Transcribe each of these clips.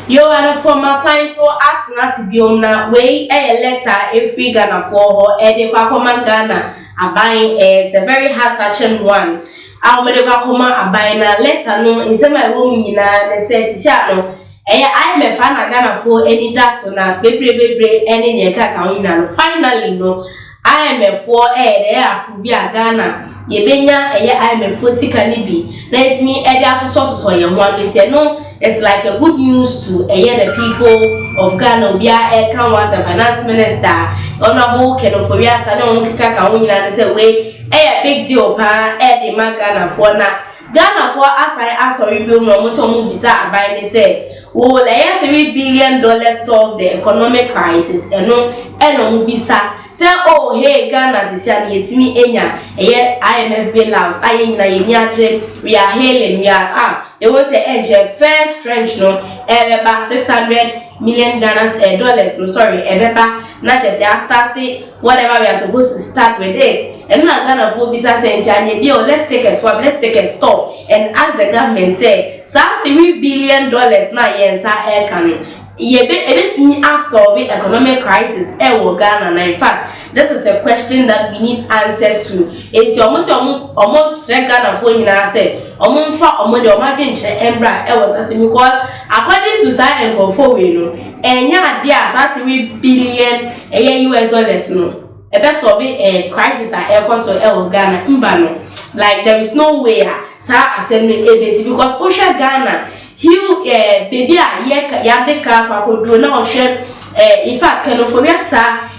Yo, and for my science so at Nasibium na way a letter if we Ghana for her, Eddie Pakoma Ghana, a buying it's a very heart touching one. I'll make a Pakoma a buying a letter no in some my woman in a necessity. I'm a fan of Ghana for any dasona, baby, any near Kakao. Finally, no, I am a for air, Puvia Ghana. Yebenya I'm a fussy canibi. Let me add sources or your one little no. It's like a good news to the people of Ghana. We are a finance minister. Honorable Kenoforiat, I don't and say way a big deal pa the man Ghana for na Ghana for as I ask or rebuild no most of bizarre by the say. Will $3 billion solve the economic crisis and no bisa say oh hey Ghana is me enya IMF bailout we are hailing we are it was a first trench no about $600 million dollars no sorry not just starting whatever we are supposed to start with it and now Ghana for bisa say let's take a swap, let's take a stop and ask the government say $3 billion na yen sa air can me solve the economic crisis Ghana. In fact, this is a question that we need answers to. It's almost Ghana for you now say almost for embra was asking because according to science and for we know and yeah $3 billion US dollars no a best solve a crisis at Ghana like there is no way sa assembly ABC because Osha Ghana you baby ya car do now share in fact can for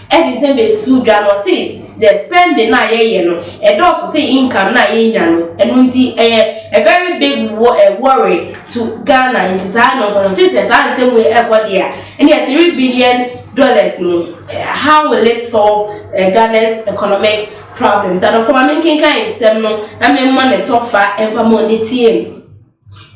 anything be too Ghana see the spending na no and also say income na no and a very big worry to Ghana in society no since the same way there and $3 billion no how will it solve Ghana's economic problems and for making kind no I mean money tougher and for money team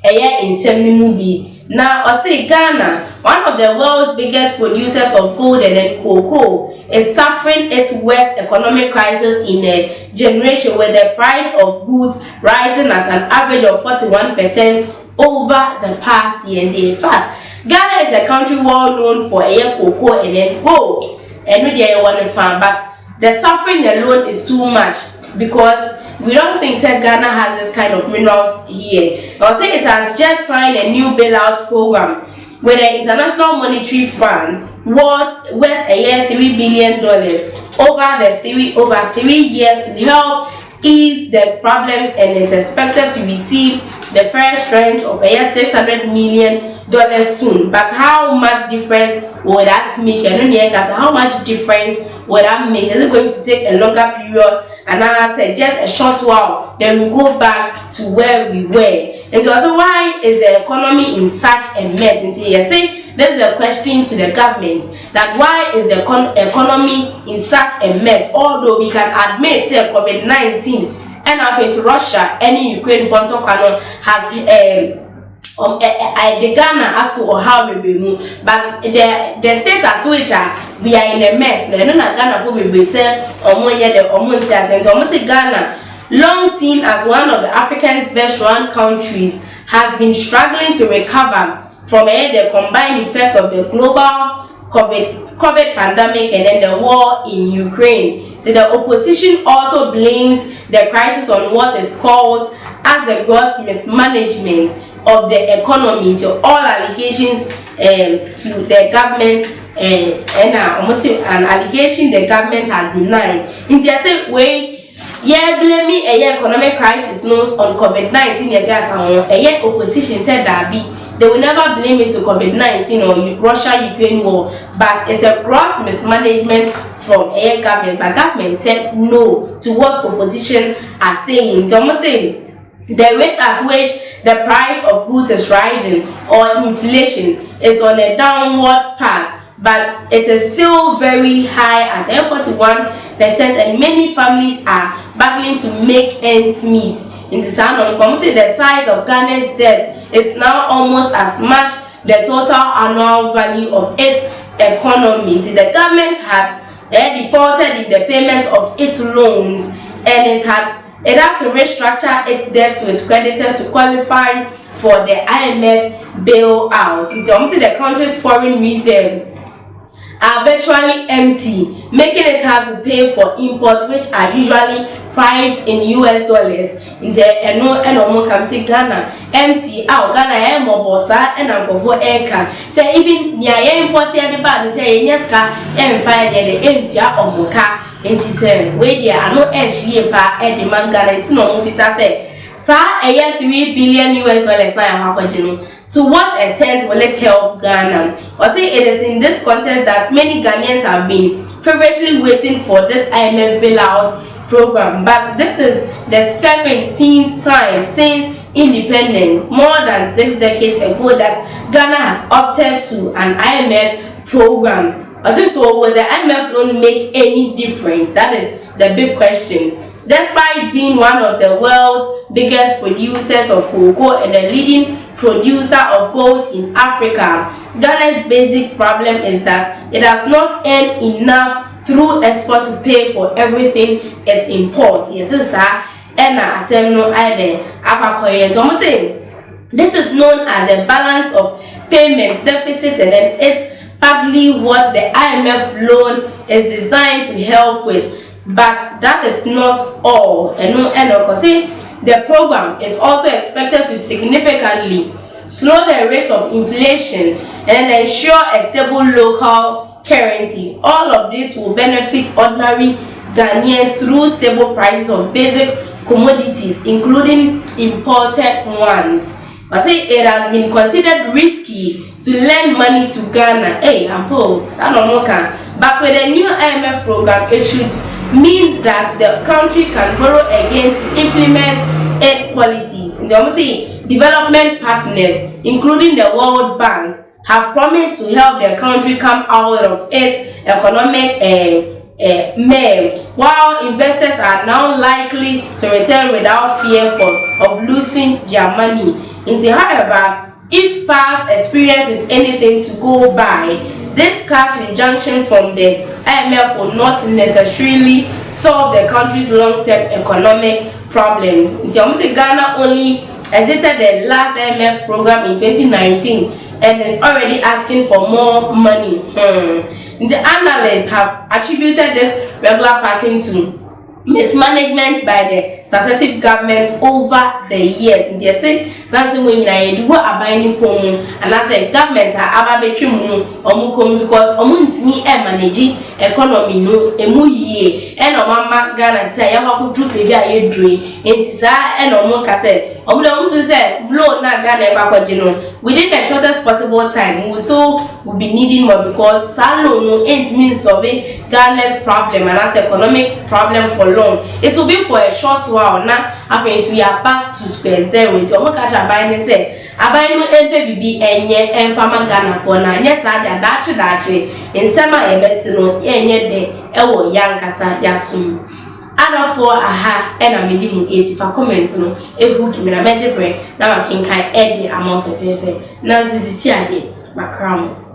in movie. Now, I say Ghana, one of the world's biggest producers of gold and cocoa, is suffering its worst economic crisis in a generation with the price of goods rising at an average of 41% over the past years. In fact, Ghana is a country well known for cocoa and gold. And we didn't want to farm, but the suffering alone is too much because we don't think that Ghana has this kind of minerals here. I'll say it has just signed a new bailout program with the International Monetary Fund worth $3 billion over 3 years to help ease the problems and is expected to receive the first tranche of $600 million soon. But how much difference will that make? How much difference will that make? Is it going to take a longer period? And I said just a short while, then we go back to where we were. And so I said, why is the economy in such a mess? And so you say, this is the question to the government, that why is the economy in such a mess? Although we can admit say COVID-19 and after Russia, any Ukraine front has the Ghana at to or how we move, but the state at which we are in a mess. No, not Ghana for we say almost Ghana, long seen as one of the Africa's best run countries, has been struggling to recover from the combined effects of the global COVID pandemic and then the war in Ukraine. So the opposition also blames the crisis on what is called as the gross mismanagement of the economy, to all allegations to the government and almost an allegation the government has denied. In the same way, blaming economic crisis not on COVID-19, opposition said that they will never blame it to COVID-19 or Russia-Ukraine war, but it's a gross mismanagement from government. But government said no to what opposition are saying. So I'm saying the rate at which the price of goods is rising or inflation is on a downward path, but it is still very high at 41%, and many families are battling to make ends meet. In the size of Ghana's debt is now almost as much the total annual value of its economy. The government had defaulted in the payment of its loans, and it had to restructure its debt to its creditors to qualify for the IMF bailout. You see, almost the country's foreign reserve are virtually empty, making it hard to pay for imports which are usually priced in US dollars. In the Ghana empty out Ghana mobosa and for eka. Say even near import the bad say yes car and fire the empty or moka. And he said, wait there are no edge here pa and demand Ghana. It's no movie say. Sir, a year $3 billion US dollars now. To what extent will it help Ghana? Or say it is in this context that many Ghanaians have been feverishly waiting for this IMF bailout program. But this is the 17th time since independence, more than 6 decades ago, that Ghana has opted to an IMF program. So will the IMF loan make any difference? That is the big question. Despite being one of the world's biggest producers of cocoa and the leading producer of gold in Africa, Ghana's basic problem is that it has not earned enough through export to pay for everything it imports. Yes, sir. This is known as the balance of payments deficit, and then it's partly what the IMF loan is designed to help with. But that is not all. The program is also expected to significantly slow the rate of inflation and ensure a stable local currency. All of this will benefit ordinary Ghanaians through stable prices of basic commodities, including imported ones. But say it has been considered risky to lend money to Ghana. But with the new IMF program, it should mean that the country can borrow again to implement aid policies. Development partners, including the World Bank, have promised to help the country come out of its economic while investors are now likely to return without fear of losing their money. However, if past experience is anything to go by, this cash injection from the IMF will not necessarily solve the country's long-term economic problems. Ghana only exited the last IMF program in 2019 and is already asking for more money. The analysts have attributed this regular pattern to mismanagement by the successive governments over the years. Something when you do abiding common and I say governments are about because me manage economy no ye and mama Ghana say I want to do baby I dream and omo say blow na Ghana within the shortest possible time. We still will be needing more because salo no ain't means solving Ghana's problem and that's economic problem for long. It will be for a short while now. After we are back to square zero. It's almost catch a buy say I buy no MPBB and farmer Ghana for now. Yes, I did dachi in summer a betino de ewo young kasa yasum. Other for aha and a medium 80 for comments no a book in a magic brain. Now I can kind Eddie among fefe. Now this is Tiadi, my crown.